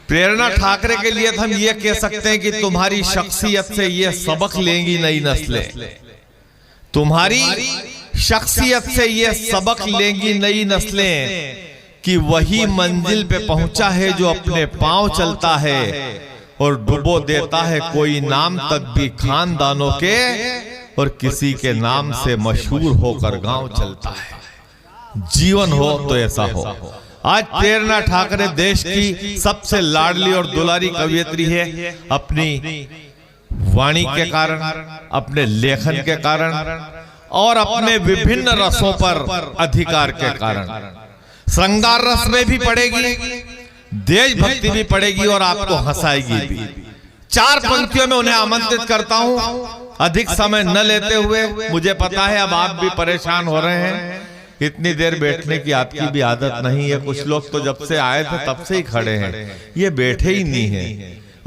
प्रेरणा ठाकरे के लिए हम ये कह सकते हैं कि तुम्हारी शख्सियत से ये सबक लेंगी नई नस्लें, तुम्हारी शख्सियत से ये सबक लेंगी नई नस्लें कि वही मंजिल पे पहुंचा है जो अपने पांव चलता है और डुबो देता है कोई नाम तक भी खानदानों के, और किसी के नाम से मशहूर होकर गांव चलता है। जीवन हो तो ऐसा हो। आज प्रेरणा ठाकरे देश की सबसे लाडली और दुलारी कवयित्री है, अपनी वाणी के कारण, अपने लेखन के कारण और अपने विभिन्न रसों पर अधिकार के कारण। श्रृंगार रस में भी पड़ेगी, देशभक्ति भी पड़ेगी और आपको हंसाएगी भी। 4 पंक्तियों में उन्हें आमंत्रित करता हूं, अधिक समय न लेते हुए। मुझे पता है अब आप भी परेशान हो रहे हैं, इतनी देर बैठने की आपकी भी आदत नहीं है। कुछ लोग तो जब से आए थे तब से ही खड़े हैं, ये बैठे ही नहीं है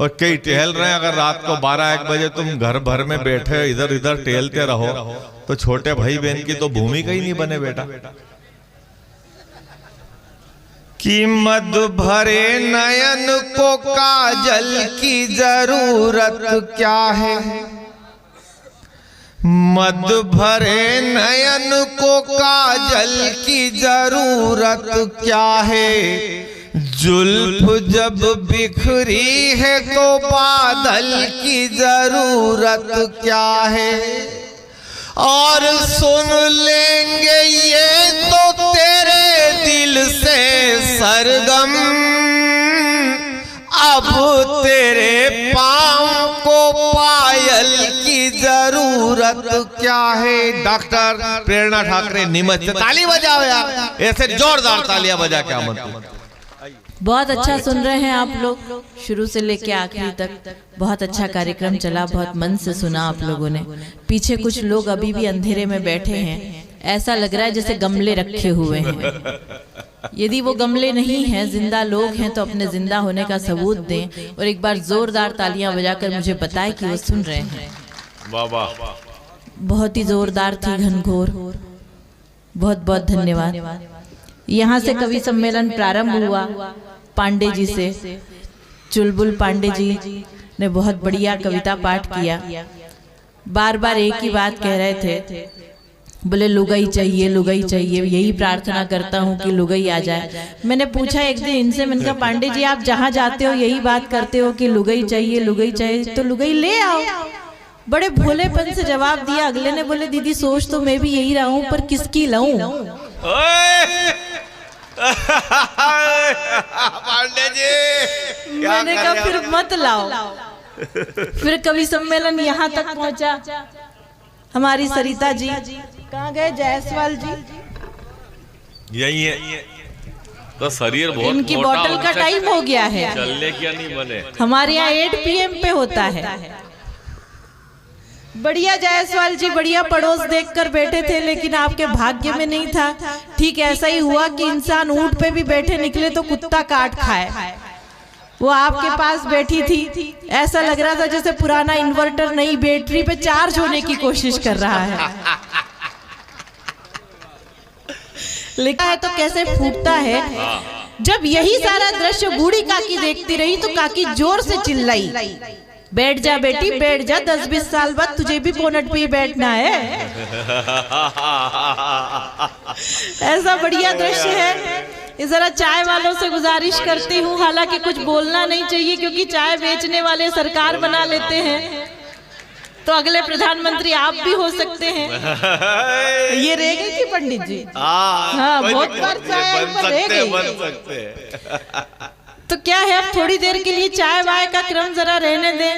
और कई टहल रहे हैं। अगर रात को 12-1 बजे तुम घर भर में बैठे इधर उधर टहलते रहो तो छोटे भाई बहन की तो भूमिका ही नहीं बने बेटा। कि मद भरे नयन को काजल की जरूरत क्या है, मद भरे नयन को काजल की जरूरत क्या है, जुल्फ जब बिखरी है तो बादल की जरूरत क्या है, और सुन लेंगे ये तो तेरे दिल से सरगम, अब तेरे पाँव को पायल की जरूरत क्या है। डॉक्टर प्रेरणा ठाकरे नीमच से ताली बजाओ यार, ऐसे जोरदार तालियां बजा के आमंत्रित। बहुत अच्छा सुन रहे हैं आप लोग, शुरू से लेके आखिरी तक बहुत अच्छा कार्यक्रम चला, बहुत मन से सुना आप लोगों ने। पीछे कुछ लोग अभी भी अंधेरे में बैठे हैं, ऐसा लग रहा है जैसे गमले रखे हुए हैं। यदि वो गमले नहीं हैं, जिंदा लोग हैं, तो अपने जिंदा होने का सबूत दें और एक बार जोरदार तालियां बजाकर मुझे बताएं कि वो सुन रहे हैं। बहुत ही जोरदार थी घनघोर, बहुत बहुत धन्यवाद। यहाँ से कवि सम्मेलन प्रारंभ हुआ पांडे जी से। चुलबुल पांडे जी ने बहुत बढ़िया कविता पाठ किया। बार बार एक ही बात कह रहे थे, बोले लुगाई चाहिए, लुगाई चाहिए, यही प्रार्थना करता हूँ कि लुगाई आ जाए। मैंने पूछा एक दिन इनसे, मैंने कहा पांडे जी आप जहाँ जाते हो यही बात करते हो कि लुगाई चाहिए, लुगाई चाहिए, तो लुगाई ले आओ। बड़े भोलेपन से जवाब दिया। अगले ने बोले दीदी सोच तो मैं भी यही रहा हूँ, पर किसकी लाऊं। पांडे जी मैंने कहा फिर मत लाओ। फिर कवि सम्मेलन यहाँ तक पहुँचा। हमारी सरिता जी कहाँ गए, जायसवाल जी यही है। तो शरीर बहुत इनकी बोतल का टाइम हो गया है, चलने क्या नहीं बने। हमारे यहाँ 8 PM पे होता है। बढ़िया जायसवाल जी, बढ़िया पड़ोस देखकर बैठे थे, लेकिन आपके भाग्य में नहीं था। ठीक ऐसा ही हुआ कि इंसान ऊंट पे भी बैठे निकले तो कुत्ता काट खाए। वो आपके पास बैठी थी, ऐसा लग रहा था जैसे पुराना इन्वर्टर नई बैटरी पे चार्ज होने की कोशिश कर रहा है। लिखा है तो कैसे फूटता है। जब यही सारा दृश्य बूढ़ी काकी देखती रही तो काकी जोर से चिल्लाई, बैठ जा बेटी बैठ जा, 10-20 साल बाद तुझे भी बोनट पे ही बैठना है। ऐसा बढ़िया दृश्य है। जरा चाय वालों से गुजारिश करती हूँ, हालांकि कुछ बोलना नहीं चाहिए क्योंकि चाय बेचने वाले सरकार बना लेते हैं, तो अगले प्रधानमंत्री आप भी हो सकते हैं। ये रह गई थी पंडित जी। हाँ बहुत बार चाय रह गई। तो क्या है, अब थोड़ी देर के लिए चाय वाय का क्रम जरा रहने दें।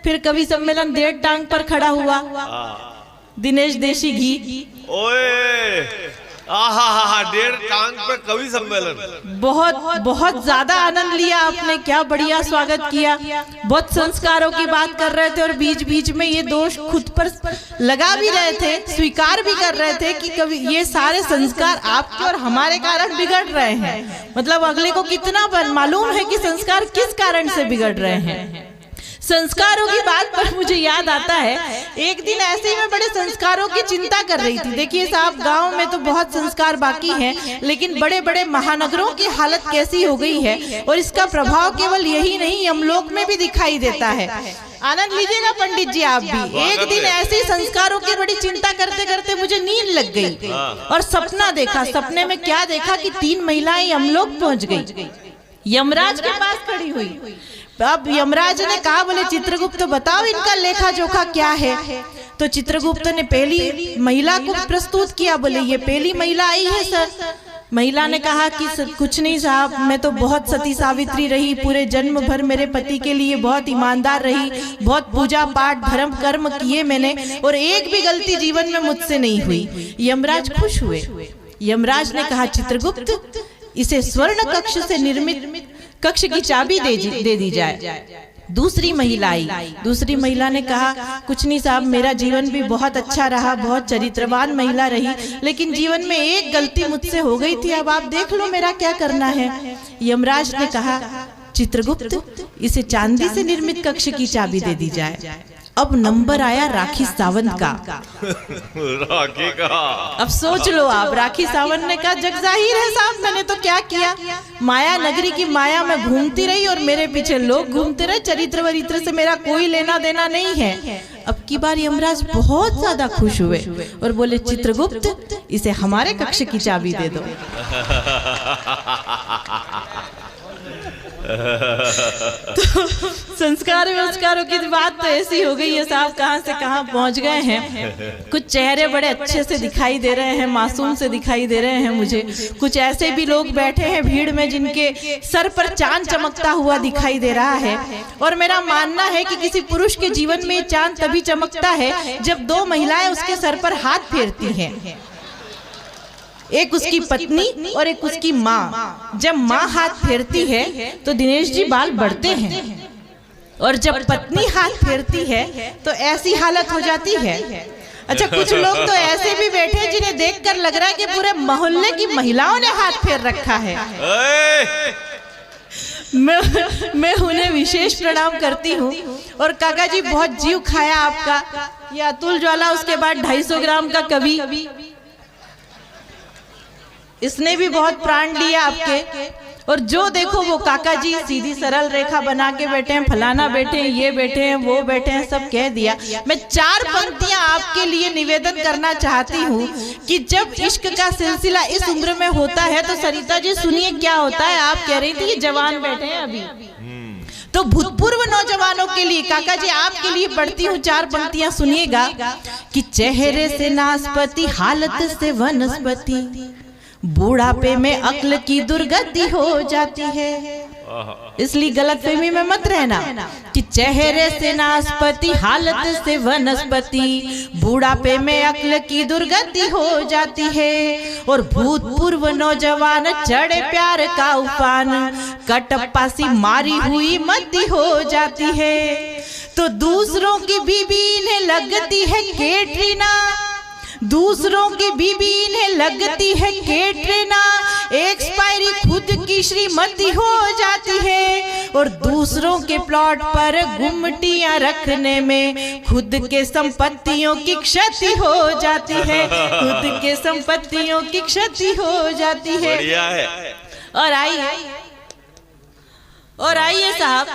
फिर कवि सम्मेलन 1.5 टांग पर खड़ा हुआ। दिनेश देशी घी, ओए 1.5 टांग पे कवि सम्मेलन। बहुत ज्यादा आनंद लिया आपने, क्या बढ़िया स्वागत किया। बहुत संस्कारों की बात कर रहे थे और बीच बीच में ये दोष खुद पर लगा भी रहे थे, स्वीकार भी कर रहे थे कि कभी ये सारे संस्कार आपके और हमारे कारण बिगड़ रहे हैं। मतलब अगले को कितना मालूम है कि संस्कार किस कारण से बिगड़ रहे हैं। संस्कारों की बात पर मुझे याद आता है, एक दिन ऐसे ही मैं बड़े संस्कारों की चिंता कर रही थी। देखिए साहब, गांव में तो बहुत संस्कार बाकी हैं, लेकिन बड़े बड़े महानगरों की हालत कैसी हो गई है, और इसका प्रभाव केवल यही नहीं, यमलोक में भी दिखाई देता है। आनंद लीजिएगा पंडित जी आप भी। एक दिन ऐसे ही संस्कारों की बड़ी चिंता करते करते मुझे नींद लग गई और सपना देखा। सपने में क्या देखा कि 3 महिलाएं यमलोक पहुंच गई, यमराज के पास खड़ी हुई। अब यमराज ने कहा, बोले चित्रगुप्त बताओ इनका लेखा जोखा क्या है। तो चित्रगुप्त ने पहली महिला को प्रस्तुत किया। बोले ये पहली महिला आई है सर। महिला ने कहा कि कुछ नहीं साहब, मैं तो बहुत सती सावित्री रही, पूरे जन्म भर मेरे पति के लिए बहुत ईमानदार रही, बहुत पूजा पाठ धर्म कर्म किए मैंने, और एक भी गलती जीवन में मुझसे नहीं हुई। यमराज खुश हुए। यमराज ने कहा, चित्रगुप्त इसे स्वर्ण कक्ष से निर्मित कक्ष की चाबी दे दी जाए। दूसरी महिला आई। दूसरी महिला ने कहा, कुछ नहीं साहब, मेरा जीवन भी बहुत अच्छा रहा, बहुत चरित्रवान महिला रही, लेकिन जीवन में एक गलती मुझसे हो गई थी, अब आप देख लो मेरा क्या करना है। यमराज ने कहा, चित्रगुप्त इसे चांदी से निर्मित कक्ष की चाबी दे दी जाए। अब नंबर आया राखी सावंत का। राखी का अब सोच लो आप, राखी सावंत ने कहा, जग जाहिर है साहब, मैंने तो क्या किया, माया नगरी की माया में घूमती रही और मेरे पीछे लोग घूमते रहे, चरित्र वरित्र से मेरा कोई लेना देना नहीं है। अब की बार यमराज बहुत ज्यादा खुश हुए और बोले, चित्रगुप्त इसे हमारे कक्ष की चाबी दे दो। तो संस्कारों की बात तो ऐसी हो गई है साहब, कहां से कहां पहुंच गए हैं। कुछ चेहरे बड़े अच्छे से दिखाई दे रहे हैं, मासूम से दिखाई दे रहे हैं मुझे। कुछ ऐसे भी लोग बैठे हैं भीड़ में जिनके सर पर चांद चमकता हुआ दिखाई दे रहा है, और मेरा मानना है कि किसी पुरुष के जीवन में चांद तभी चमकता है जब 2 महिलाएं उसके सर पर हाथ फेरती हैं, एक उसकी पत्नी और एक उसकी माँ। जब माँ हाथ फेरती है तो दिनेश जी बाल बढ़ते हैं, और जब पत्नी हाथ फेरती है तो ऐसी हालत हो जाती है। अच्छा, कुछ लोग तो ऐसे भी बैठे हैं जिन्हें देखकर लग रहा है कि पूरे मोहल्ले की महिलाओं ने हाथ फेर रखा है। मैं उन्हें विशेष प्रणाम करती हूँ। और काका जी, बहुत जीव खाया आपका। ये अतुल ज्वाला, उसके बाद 250 ग्राम का कवि, इसने भी बहुत प्राण लिया आपके। और जो देखो वो काका जी सीधी सरल रेखा बना के बैठे हैं, फलाना बैठे हैं, ये बैठे हैं, वो बैठे हैं, सब कह दिया। मैं 4 पंक्तियां आपके लिए निवेदन करना चाहती हूँ कि जब इश्क का सिलसिला इस उम्र में होता है तो सरिता जी सुनिए क्या होता है। आप कह रही थी कि जवान बैठे हैं अभी, तो भूतपूर्व नौजवानों के लिए काका जी आपके लिए पढ़ती हूँ 4 पंक्तियां, सुनिएगा कि चेहरे से नाशपति, हालत से वनस्पति, बूढ़ापे में अक्ल की दुर्गति हो जाती है। इसलिए गलतफहमी में मत रहना कि चेहरे से नाशपति, हालत से वनस्पति, बूढ़ापे में अक्ल की दुर्गति हो जाती है। और भूतपूर्व नौजवान चढ़े प्यार का उफान, कटप्पा सी मारी हुई मती हो जाती है। तो दूसरों की बीबी इन्हें लगती है कैटरीना, दूसरों की बीबी इन्हें लगती है कैटरीना, एक्सपायरी खुद की श्रीमती हो जाती है। और दूसरों के प्लॉट पर गुमटियां रखने में खुद के संपत्तियों की क्षति हो जाती है, खुद के संपत्तियों की क्षति हो जाती है। और आइए साहब,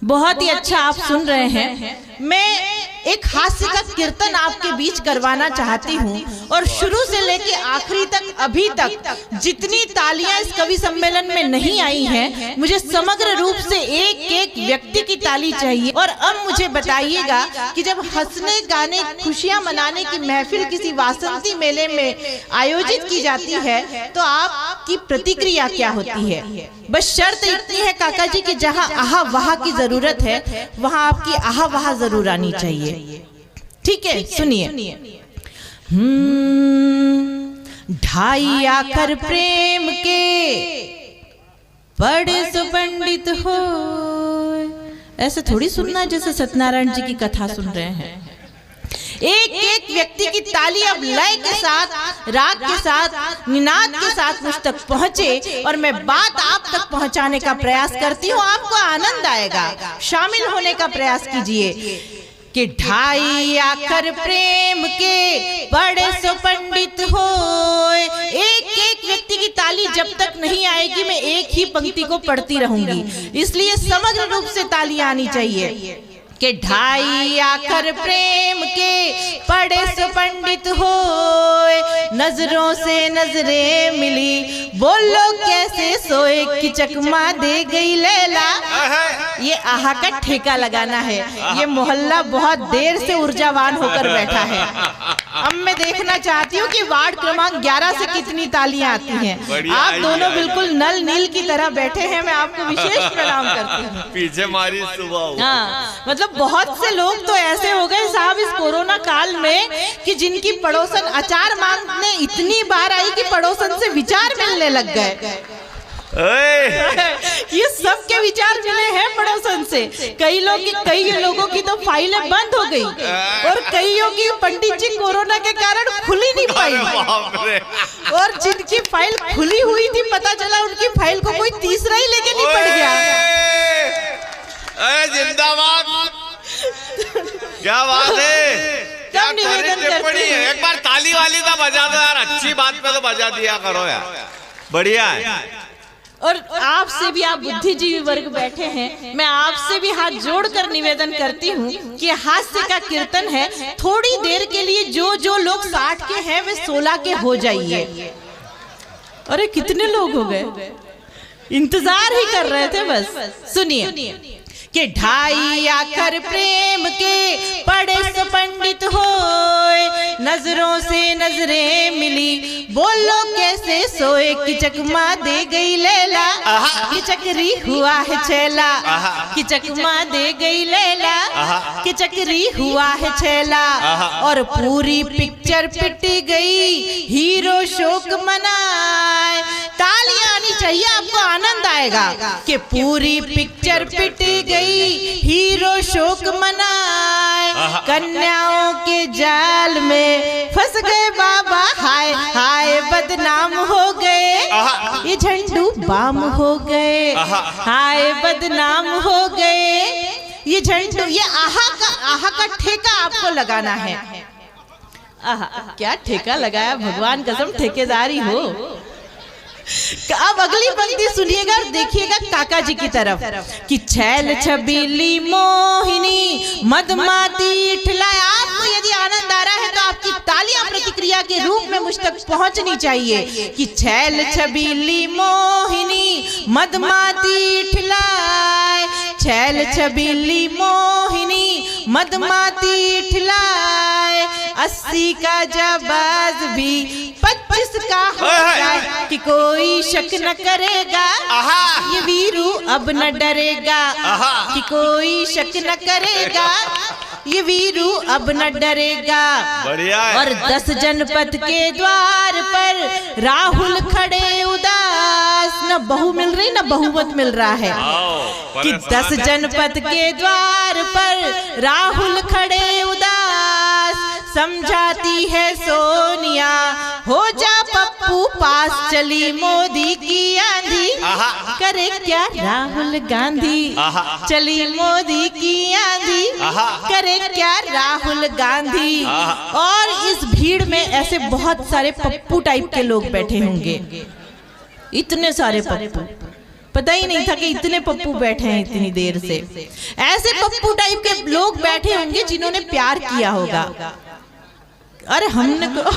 बहुत ही अच्छा आप सुन रहे हैं। मैं एक हास्य का कीर्तन आपके बीच करवाना चाहती हूँ, और शुरू से लेके आखिरी तक, अभी तक जितनी तालियां इस कवि सम्मेलन में नहीं आई हैं, मुझे समग्र रूप से एक एक व्यक्ति की ताली चाहिए। और अब मुझे बताइएगा कि जब हंसने गाने खुशियां मनाने की महफिल किसी वासंती मेले में आयोजित की जाती है तो आपकी प्रतिक्रिया क्या होती है। बस शर्त इतनी है काका जी कि जहाँ आहा वाह की जरूरत है वहाँ आपकी आहा वाह जरूर आनी चाहिए। ठीक है, सुनिए। ढाई आकर प्रेम के बड़े सुपंडित हो, ऐसे थोड़ी सुनना जैसे सत्यनारायण जी की कथा सुन रहे हैं। एक एक व्यक्ति की ताली अब लय के साथ, राग के साथ, निनाद के साथ मुझ तक पहुंचे और मैं बात आप तक पहुंचाने का प्रयास करती हूँ। आपको आनंद आएगा, शामिल होने का प्रयास कीजिए। कि ढाई आखर प्रेम के बड़े सो पंडित होए। एक एक व्यक्ति की ताली जब तक नहीं आएगी मैं एक ही पंक्ति को पढ़ती रहूंगी, इसलिए समग्र रूप से ताली आनी चाहिए। कि ढाई आखर प्रेम के बड़े सो पंडित होए, नजरों से नजरें मिली बोलो कैसे सोए, कि चकमा दे गई लैला। ये आहा का ठेका लगाना है। ये मोहल्ला बहुत देर से ऊर्जावान होकर बैठा है। अब मैं देखना चाहती हूँ कि वार्ड क्रमांक 11 से कितनी तालियां आती हैं। आप दोनों बिल्कुल नल नील की तरह बैठे हैं, मैं आपको विशेष प्रणाम करती हूँ। पीछे मारी सुबह। हाँ, मतलब बहुत से लोग तो ऐसे हो गए साहब इस कोरोना काल में कि जिनकी पड़ोसन अचार मांगने इतनी बार आई कि पड़ोसन से विचार मिलने लग गए। ये सब के विचार मिले हैं पड़ोसन से। कई लोगों की तो फाइलें बंद हो गई और कईयों की पंडित जी कोरोना के कारण खुली नहीं पाई, और जिनकी फाइल खुली हुई थी पता चला उनकी फाइल को कोई तीसरा ही लेके नहीं पड़ गया। जिंदाबाद, क्या बात है, क्या टिप्पणी है। एक बार ताली वाली का बजा दो यार, अच्छी बात पे तो बजा दिया करो यार, बढ़िया है। और आपसे भी, आप बुद्धिजीवी वर्ग बैठे हैं, मैं आपसे भी हाथ जोड़कर निवेदन करती हूँ कि हास्य का कीर्तन है, थोड़ी देर के लिए जो लोग 60 के हैं वे 16 के हो जाइए। अरे कितने लोग हो गए, इंतजार ही कर रहे थे बस। सुनिए कि ढाई आखर प्रेम के बड़े सो पंडित होए, नजरों से नजरें मिली बोलो कैसे सोए, कि चकमा दे गई लैला, कि चकरी हुआ है छैला, कि चकमा दे गई लैला, कि चकरी हुआ है छैला। और पूरी पिक्चर पिट गई, हीरो शोक मनाए। तालियां आनी चाहिए, आपको आनंद आएगा। कि पूरी पिक्चर पिट गई, हीरो शोक मनाए, कन्याओं के जाल में फंस गए बाबा, हाय हाय बदनाम हो गए, ये झंडू बाम हो गए, हाय बदनाम हो गए ये झंडू। ये आहा का ठेका आपको लगाना है। आहा, क्या ठेका लगाया, भगवान कसम ठेकेदारी हो। अब अगली पंक्ति सुनिएगा और देखिएगा काका जी की तरफ। कि छैल छबीली मोहिनी मदमाती ठिलाए। आपको यदि आनंद आ रहा है तो आपकी तालियां प्रतिक्रिया के रूप में मुझ तक पहुंचनी चाहिए। कि छैल छबीली मोहिनी मदमाती ठिलाए, छैल छबीली मोहिनी मदमाती ठिलाए, 80 का जाबाज भी 25 का हो जाए, कि कोई शक न करेगा, ये वीरू अब न डरेगा, कि कोई शक न करेगा, ये वीरू अब न डरेगा। और 10 जनपद के द्वार पर राहुल खड़े उदास, न बहू मिल रही न बहुमत मिल रहा है। कि 10 जनपद के द्वार पर राहुल खड़े उदास, समझाती है सोनिया हो जा पप्पू पास, चली मोदी की आंधी, करे क्या राहुल गांधी, चली मोदी की आंधी, करे क्या राहुल गांधी। और इस भीड़ में ऐसे बहुत सारे पप्पू टाइप के लोग बैठे होंगे, इतने सारे पप्पू, पता ही नहीं था कि इतने पप्पू बैठे हैं इतनी देर से। ऐसे पप्पू टाइप के लोग बैठे होंगे जिन्होंने प्यार किया होगा। अरे हमने को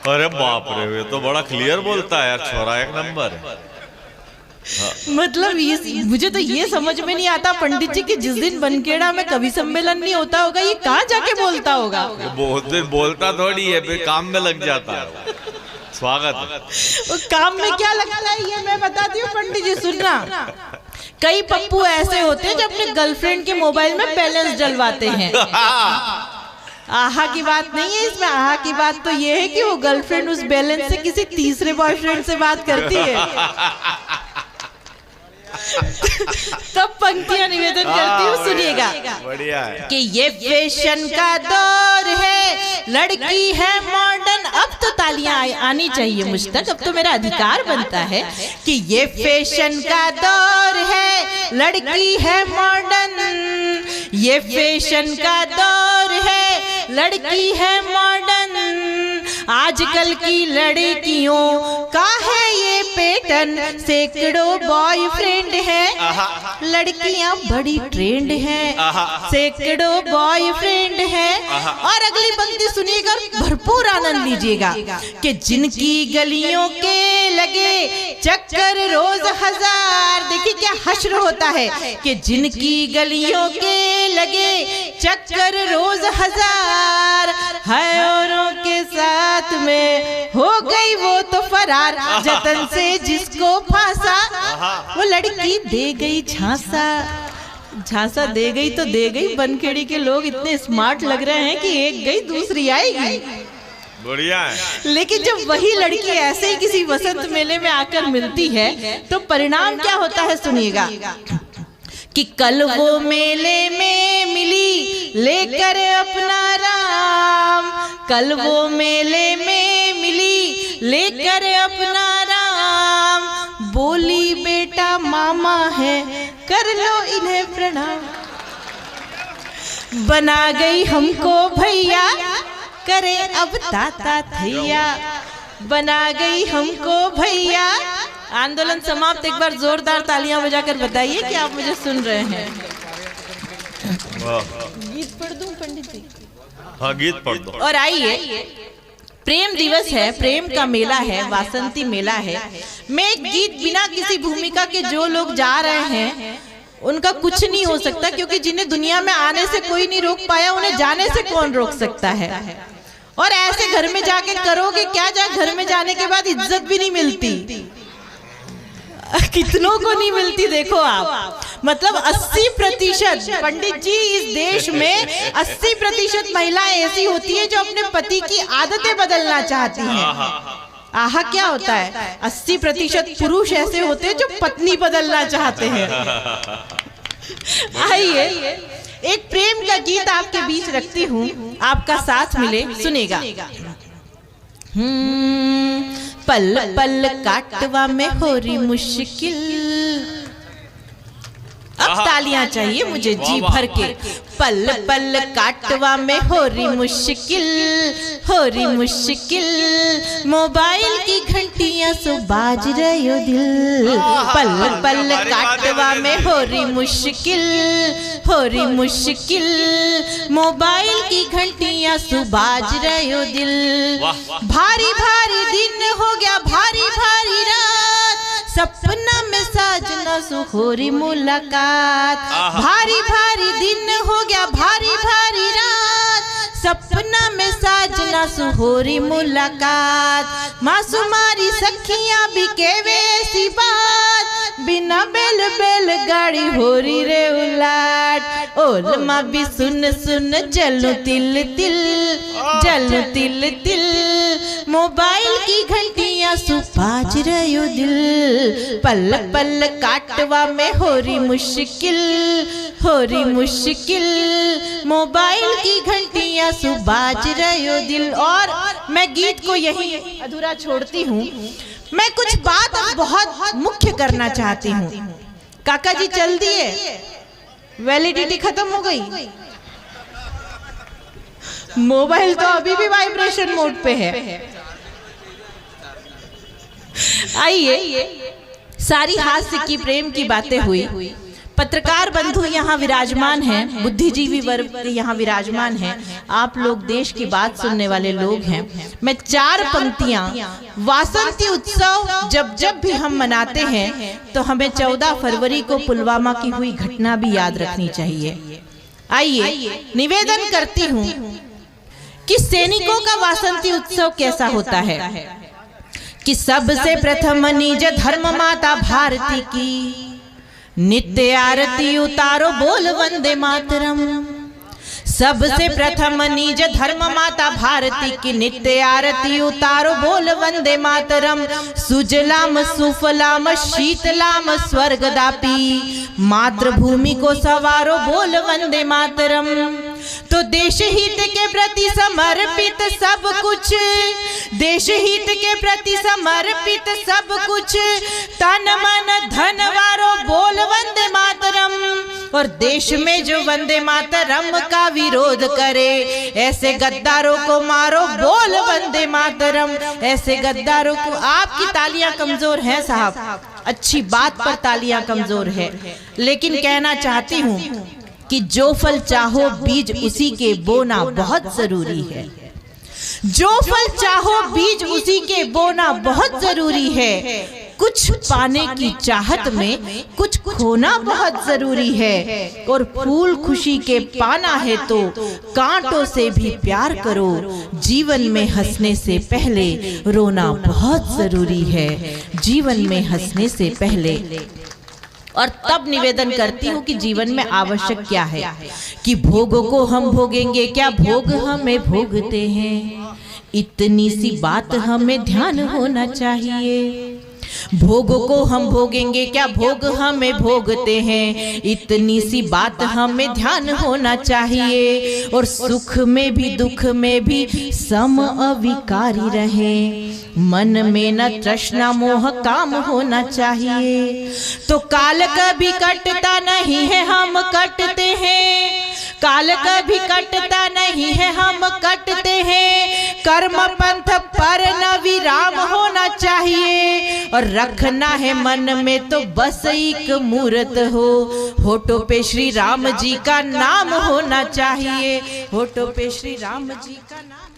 अरे बाप रे, ये तो बड़ा क्लियर बोलता है यार, छोरा एक नंबर है। मतलब ये मुझे तो ये समझ में नहीं आता पंडित जी कि जिस दिन बनखेड़ा में कवि सम्मेलन नहीं होता होगा ये कहाँ जाके बोलता होगा। बहुत दिन बोलता थोड़ी है, फिर काम में लग जाता है। स्वागत। वो काम में क्या लगता है ये मैं बताती हूँ पंडित जी, सुनना। कई पप्पू ऐसे होते हैं जो अपने गर्लफ्रेंड के मोबाइल में बैलेंस डलवाते हैं। आहा की बात नहीं है इसमें, आहा की बात तो ये है कि वो गर्लफ्रेंड उस बैलेंस से किसी तीसरे बॉयफ्रेंड से बात करती है। तब पंक्तियां निवेदन करती हूँ, सुनिएगा। बढ़िया है। कि ये फैशन का दौर दौर है, लड़की है मॉडर्न। अब तो तालियां आनी चाहिए मुझ तक, अब तो मेरा अधिकार बनता है कि ये फैशन का दौर है, लड़की है मॉडर्न। ये फैशन का दौर है, लड़की है मॉडर्न। आजकल की लड़कियों का है ये पैटर्न, सैकड़ों बॉयफ्रेंड है, लड़कियां बड़ी ट्रेंड है, सैकड़ों बॉयफ्रेंड है। और अगली पंक्ति सुनिएगा, भरपूर आनंद लीजिएगा कि जिनकी गलियों के लगे चक्कर रोज हजार। देखिए क्या हश्र होता है कि जिनकी गलियों के लगे चक्कर रोज हजार, है औरों के साथ में हो गई वो तो फरार, जतन से जिसको फांसा वो लड़की दे गई झांसा। झांसा दे गई तो दे गई। बनखेड़ी के लोग इतने स्मार्ट लग रहे हैं कि एक गई दूसरी आएगी। बढ़िया है। लेकिन जब वही लड़की ऐसे ही किसी वसंत मेले में आकर मिलती है तो परिणाम क्या होता है सुनिएगा कि कल वो मेले में मिली लेकर अपना राम, कल वो मेले में मिली लेकर अपना राम। बोली बेटा मामा है कर लो इन्हें प्रणाम। बना गई हमको भैया करे अब ताता थैया, बना गई हमको भैया। आंदोलन समाप्त। एक बार जोरदार तालियां बजाकर बताइए कि आप मुझे सुन रहे हैं। गीत पढ़ दूं पंडित जी? हाँ गीत पढ़ दो। और आइए, प्रेम दिवस है, प्रेम का मेला है, वासंती मेला है। मैं एक गीत बिना किसी भूमिका के जो लोग जा रहे हैं उनका कुछ नहीं हो सकता, क्योंकि जिन्हें दुनिया में आने से कोई नहीं रोक पाया उन्हें जाने से कौन रोक सकता है। और ऐसे घर में जाके करोगे क्या, जा घर में जाने के बाद इज्जत भी नहीं मिलती, कितनों को नहीं मिलती। देखो आप, मतलब 80% पंडित जी इस देश में 80% महिलाएं ऐसी होती है जो अपने पति की आदतें बदलना चाहती हैं। आहा क्या होता है, 80% पुरुष ऐसे होते हैं जो पत्नी बदलना चाहते हैं। आइए एक प्रेम का गीत आपके बीच रखती हूँ, आपका साथ मिले, सुनेगा। पल पल काटवा में हो रही मुश्किल। अब तालियां चाहिए मुझे जी भर के। पल पल काटवा में हो रही मुश्किल, हो रही मुश्किल। मोबाइल की घंटियां सो बाज रही हो दिल। पल पल काटवा में हो रही मुश्किल, हो रही मुश्किल। मोबाइल की घंटियां सो बाज रही हो दिल। भारी भारी दिन हो गया, भारी भारी रात, सपना में साजना सुखोरी मुलाकात। भारी भारी दिन हो गया, भारी भारी रात, सपना में साजना सुहोरी मुलाकात। मासूमारी सखियां भी केवे ऐसी बात, बिना बेल बेल गाड़ी हो रही रे उलाट। ओल माँ भी सुन सुन जलू तिल तिल, जलू तिल तिल। मोबाइल की घंटियां सुपाज रही दिल। पल पल काटवा में हो रही मुश्किल, हो रही मुश्किल। मोबाइल की घंटियां सुबाज रही दिल। और मैं गीत को यही अधूरा छोड़ती हूँ। मैं कुछ बात बहुत मुख्य करना चाहती हूँ। काका जी चल दिए, वैलिडिटी खत्म हो गई। मोबाइल तो अभी भी वाइब्रेशन मोड पे है। आइए, सारी हास्य की प्रेम की बातें हुई। पत्रकार बंधु यहाँ विराजमान हैं, बुद्धिजीवी वर्ग यहाँ विराजमान हैं। आप लोग देश की बात सुनने वाले लोग हैं। मैं 4 पंक्तियाँ, वासंती उत्सव जब जब भी हम मनाते हैं तो हमें 14 फरवरी को पुलवामा की हुई घटना भी याद रखनी चाहिए। आइए, निवेदन करती हूँ कि सैनिकों का वासंती उत्सव कैसा होता है कि सबसे प्रथम निज धर्म माता भारती की नित्य आरती उतारो, बोल वंदे मातरम। सबसे प्रथम निज धर्म माता भारती की नित्य आरती उतारो, बोल वंदे मातरम। सुजलाम सुफलाम शीतलाम स्वर्गदापी, मातृभूमि को सवारो, बोल वंदे मातरम। तो देश हित के प्रति समर्पित सब कुछ, देश हित के प्रति समर्पित सब कुछ, तन मन धन वारो, बोल वंदे मातरम। और देश में जो वंदे मातरम का विरोध करे, ऐसे गद्दारों को मारो, बोल वंदे मातरम। ऐसे गद्दारों को, आपकी तालियां कमजोर हैं साहब, अच्छी बात पर तालियां कमजोर है, लेकिन कहना चाहती हूँ कि जो फल चाहो बीज उसी के बोना बहुत जरूरी है। जो फल चाहो बीज उसी के बोना बहुत जरूरी है। कुछ पाने की चाहत में कुछ खोना बहुत जरूरी है। और फूल खुशी के पाना है तो कांटों से भी प्यार करो। जीवन में हंसने से पहले रोना बहुत जरूरी है। जीवन में हंसने से पहले। और तब निवेदन करती हूँ कि जीवन में आवश्यक क्या है कि भोगों को हम भोगेंगे, क्या भोग हमें भोगते हैं, इतनी सी बात हमें ध्यान होना चाहिए। भोगों को हम भोगेंगे, क्या भोग हमें भोगते हैं, इतनी सी बात हमें ध्यान होना चाहिए। और सुख में भी दुख में भी सम अविकारी रहे, मन में न तृष्णा मोह काम होना चाहिए। तो काल कभी कटता नहीं है, हम कटते हैं। काल कभी कटता नहीं है, हम कटते हैं। कर्म पंथ पर न विराम होना चाहिए। और रखना है मन में तो बस एक मूर्त हो, होठों पे श्री राम जी का नाम होना चाहिए। होठों पे श्री राम जी का नाम।